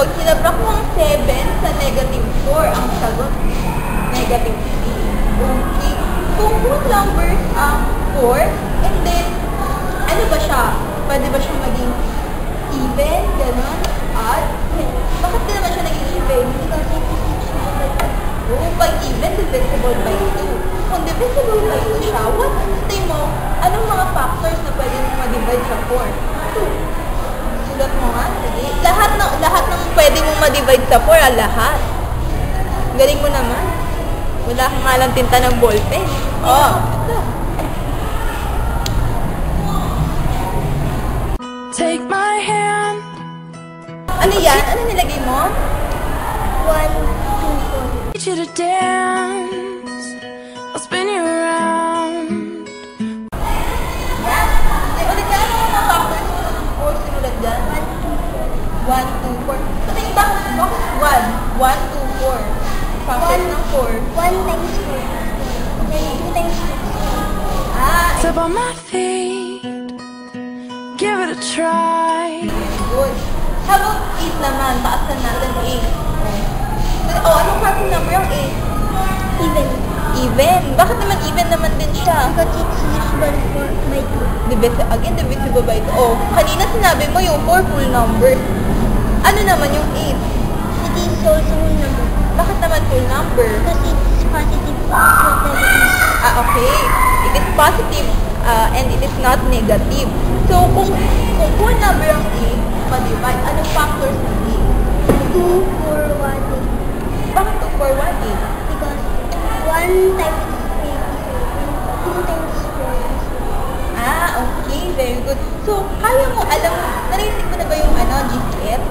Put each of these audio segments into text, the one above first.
pag sinabrak mo ang 7 sa negative 4, ang sagot, negative 3. Okay. Kung whole numbers ang 4, and then, ano ba siya? Pwede ba siyang maging even? Ganon? Odd? Bakit di naman siya naging even? Kasi pag even, divisible by 2. Kung divisible by 2 siya, what stay mo? Anong mga factors na pwede mong ma-divide sa 4? 2. Sulat mo nga. Sige. Lahat ng pwede mong ma-divide sa 4, lahat. Galing mo naman. Wala kang nga lang tinta ng ballpen. Oh. Take my hand. Ano yan? Ano nilagay mo? 1, 2, 4. Need you to dance. I'll spin you around. Yan. Ay, ulit yan. Ano mga factors mo ng 4 sinulat dyan? 1, 2, 4. So, tingin ba? Box 1. 1, 2, 4. Factors ng 4. 1 times 4. Then 2 times 6. Ah, Step on my feet. Give it a try. good. How about 8 naman? Taasan natin 8. Oh, anong klase number yung 8? Even. Even. Bakit naman even naman din siya? Because it's divisible by 2. Again, divisible by 2. Oh, kanina sinabi mo yung 4 full number. Ano naman yung 8? It is also whole number. Bakit naman full number? Because it's positive, it's not negative. Ah, okay. It is positive and it is not negative. So, kung full number ang 8, ma-divide, anong factors ng 2, 4, 1, 8. 8? Bakit 2, 4, 1, 8? Because 1 times 8 is 2 times 4 is Ah, okay. Very good. So, kaya mo, narinig mo na ba yung GCF?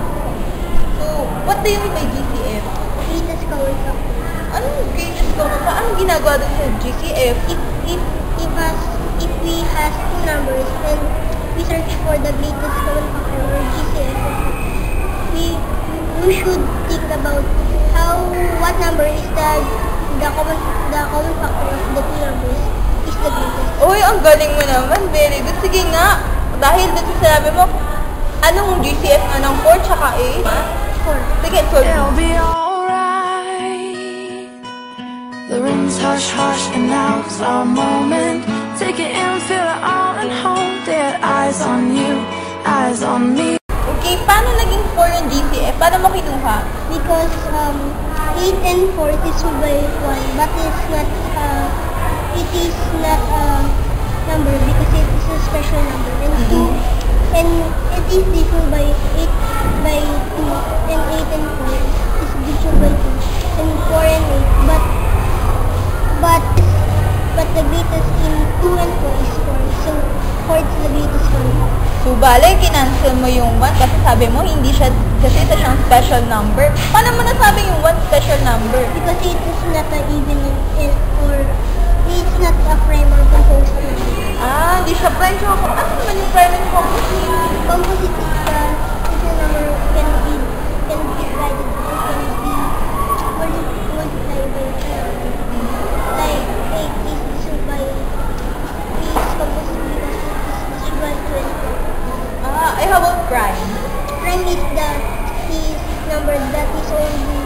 So, what do you mean by GCF? greatest common factor. Anong greatest common factor? Anong ginagawa doon sa GCF? If we has 2 numbers and we search for the greatest common factor or GCF, we should think about what number is the common factor of the 2 numbers is the greatest. Uy, ang galing mo naman. Very good. Sige nga. Dahil doon sa sinabi mo, anong GCF nga ng 4 tsaka 8? 4. Sige, 12. It'll be alright. The room's hush hush and now's our moment. Take it in, feel it all and hold it. Eyes on you, eyes on me. Okay, paano naging 4 yung GCF? Paano mo kinuha? Because 8 and 4 is divided by 1, but it is not a number because it is a special number. And 2 and it is divided by 8 by 2, and 8 and 4 is divided by 2, and 4 and 8. But the greatest in 2 and 4 is 4. So 4 is the greatest one. So, bale, kinancel mo yung 1 kasi sabi mo, hindi siya, kasi ito siyang special number. Paano mo nasabi yung 1 special number? Because it is not a even or it's not a prime or composite number. Ah, hindi siya prime. So, ano naman yung prime and composite? Composite is the number can be divided or can be multiplied by like 8 is divided by is composite because it is divided by 24. Ah, how about prime? Prime is the number that is only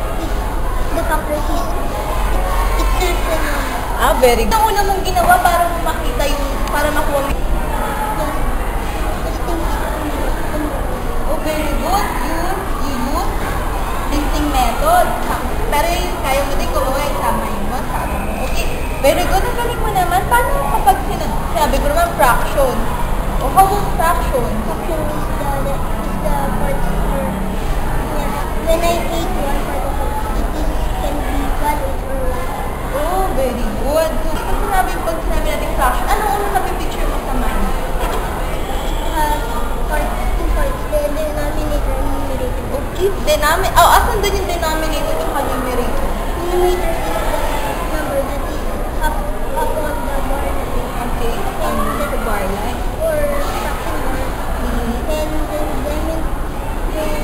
the factor is itself the number. Ah, very good. Ang una mong ginawa para makita yung, para makuha mo. Oh, very good. You use listing method. Pero yung kaya mo din kung tama yun mo, sabi mo. Okay, very good. Ang galing mo naman. Paano kapag sinabi ko naman fraction? O how about fraction? Fraction is the part or when I ate 1 part of it, can be 1 or 1. Oh, very good. So, pag sinabi natin fraction, ano unang napipicture mo sa mind? Two parts, the denominator and numerator. Okay, asan doon yung denominator at numerator? Numerator is the number that is up on the bar line. Okay, the bar line. Or fraction bar. And the denominator is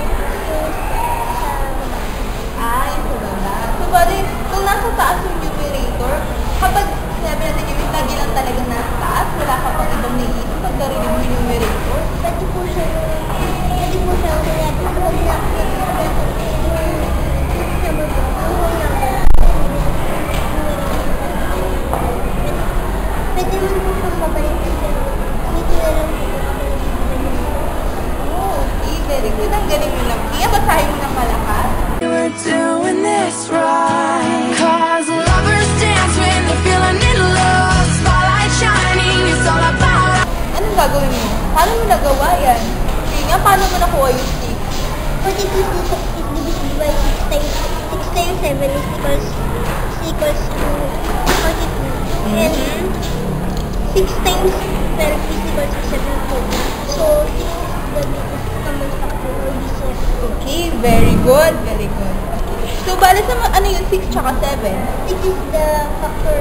Ah, yung sa baba. So, bali, kung nasa taas yung numerator, kapag sinabi natin yung lagi lang talaga nasa taas, wala ka pang ibang naiisip pag narinig mo yung numerator. pwede po siya kaya kapag Paano mo nagawa yan? Sige nga, paano mo nakuha yung 6? 42 is divisible by 6 times 7 is equals to 42. And 6 times 12 is equals to 74. So, 6 is the biggest common factor or BCF. Okay, very good, very good. Okay. So, bala sa ano yung 6 tsaka 7? 6 is the factor,